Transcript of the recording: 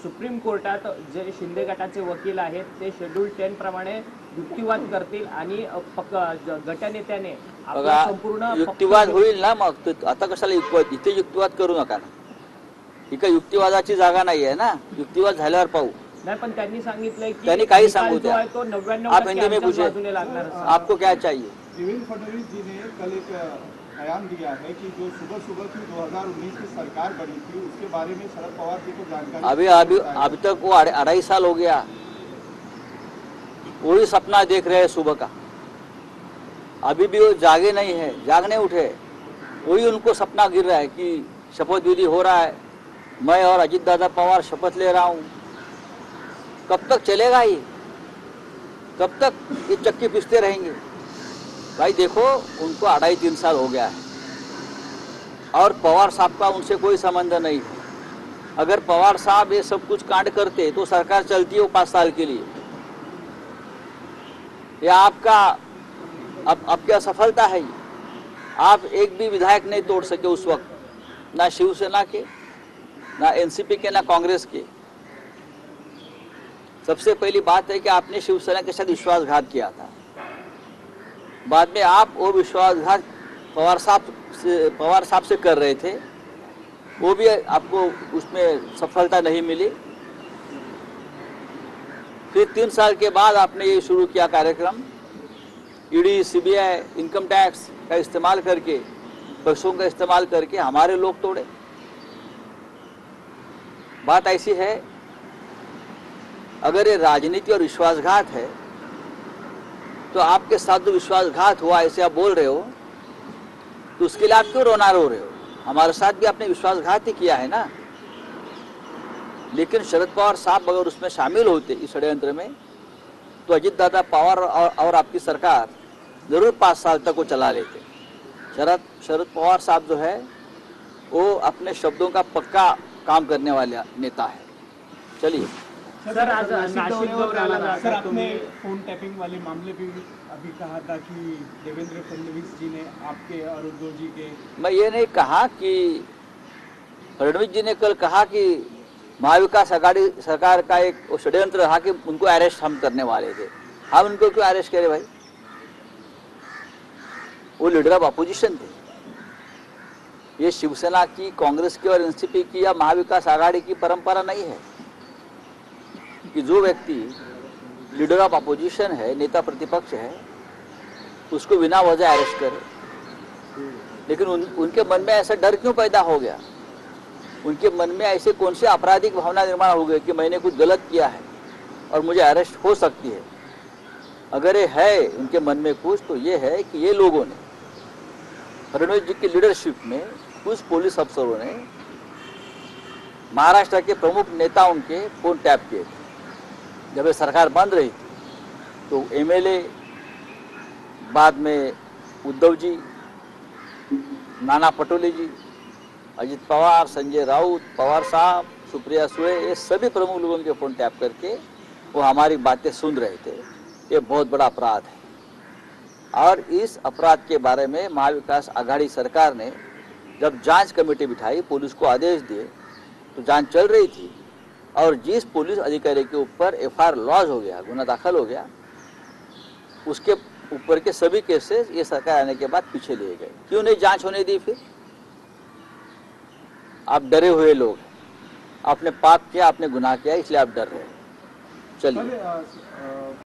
Supreme कोर्टात जे शिंदे गटाचे वकील आहेत ते शेड्यूल 10 प्रमाणे युक्तिवाद करतील आणि गटनेत्याने आपला संपूर्ण युक्तिवाद होईल ना, मग आता कशाला युक्तिवाद, इथे युक्तिवाद करू नका ना, ही काय युक्तिवादाची जागा नाही आहे ना, युक्तिवाद झाल्यावर पाहू. नहीं, पण त्यांनी सांगितलंय की त्यांनी काही सांगू द्या, तो 99% आप हिंदी में पूछे, आपको क्या चाहिए. देवेंद्र फडणवीस जी ने कल एक बयान दिया है कि जो सुबह सुबह की 2019 की सरकार बनी थी उसके बारे में शरद पवार की तो जानकारी अभी तक वो 2.5 साल हो गया, वही सपना देख रहे हैं सुबह का. अभी भी वो जागे नहीं है, जाग नहीं उठे, वही उनको सपना गिर रहा है कि शपथ विधि हो रहा है, मैं और अजित दादा पवार शपथ ले रहा हूँ. कब तक चलेगा ये, कब तक ये चक्की पिसते रहेंगे भाई. देखो, उनको 2.5-3 साल हो गया है और पवार साहब का उनसे कोई संबंध नहीं है. अगर पवार साहब ये सब कुछ कांड करते तो सरकार चलती हो 5 साल के लिए. ये आपका अब क्या सफलता है. आप एक भी विधायक नहीं तोड़ सके उस वक्त, ना शिवसेना के, ना एनसीपी के, ना कांग्रेस के. सबसे पहली बात है कि आपने शिवसेना के साथ विश्वासघात किया था. बाद में आप वो विश्वासघात पवार साहब से कर रहे थे, वो भी आपको उसमें सफलता नहीं मिली. फिर 3 साल के बाद आपने ये शुरू किया कार्यक्रम, ईडी, सीबीआई, इनकम टैक्स का इस्तेमाल करके, पैसों का इस्तेमाल करके हमारे लोग तोड़े. बात ऐसी है, अगर ये राजनीति और विश्वासघात है तो आपके साथ जो विश्वासघात हुआ ऐसे आप बोल रहे हो, तो उसके लिए आप क्यों रोना रो रहे हो. हमारे साथ भी आपने विश्वासघात ही किया है ना. लेकिन शरद पवार साहब अगर उसमें शामिल होते इस षड्यंत्र में, तो अजित दादा पवार और आपकी सरकार जरूर 5 साल तक वो चला लेते. शरद पवार साहब जो है वो अपने शब्दों का पक्का काम करने वाले नेता है. चलिए सर, आज नाशिक सर, आपने फोन टैपिंग वाले मामले पे भी अभी कहा था कि देवेंद्र फडणवीस जी ने आपके और उद्धव जी के. मैं ये नहीं कहा कि फडणवीस जी ने कल कहा कि महाविकास आघाड़ी सरकार का एक षड्यंत्र रहा कि उनको अरेस्ट हम करने वाले थे. हम उनको क्यों अरेस्ट करे भाई, वो लीडर ऑफ अपोजिशन थे. ये शिवसेना की, कांग्रेस की और एनसीपी की या महाविकास आघाड़ी की परंपरा नहीं है कि जो व्यक्ति लीडर ऑफ अपोजिशन है, नेता प्रतिपक्ष है, उसको बिना वजह अरेस्ट करे. लेकिन उनके मन में ऐसा डर क्यों पैदा हो गया, उनके मन में ऐसे कौन से आपराधिक भावना निर्माण हो गई कि मैंने कुछ गलत किया है और मुझे अरेस्ट हो सकती है. अगर ये है उनके मन में कुछ, तो ये है कि ये लोगों ने, फडणवीस जी की लीडरशिप में कुछ पुलिस अफसरों ने महाराष्ट्र के प्रमुख नेताओं के फोन टैप किए थे. जब ये सरकार बंद रही थी तो एमएलए, बाद में उद्धव जी, नाना पटोले जी, अजित पवार, संजय राउत, पवार साहब, सुप्रिया सुळे, ये सभी प्रमुख लोगों के फोन टैप करके वो हमारी बातें सुन रहे थे. ये बहुत बड़ा अपराध है और इस अपराध के बारे में महाविकास आघाड़ी सरकार ने जब जांच कमेटी बिठाई, पुलिस को आदेश दिए, तो जांच चल रही थी और जिस पुलिस अधिकारी के ऊपर एफआईआर लॉन्च हो गया, गुना दाखिल हो गया, उसके ऊपर के सभी केसेस ये सरकार आने के बाद पीछे लिए गए. क्यों नहीं जांच होने दी फिर. आप डरे हुए लोग, आपने पाप किया, आपने गुनाह किया, इसलिए आप डर रहे. चलिए.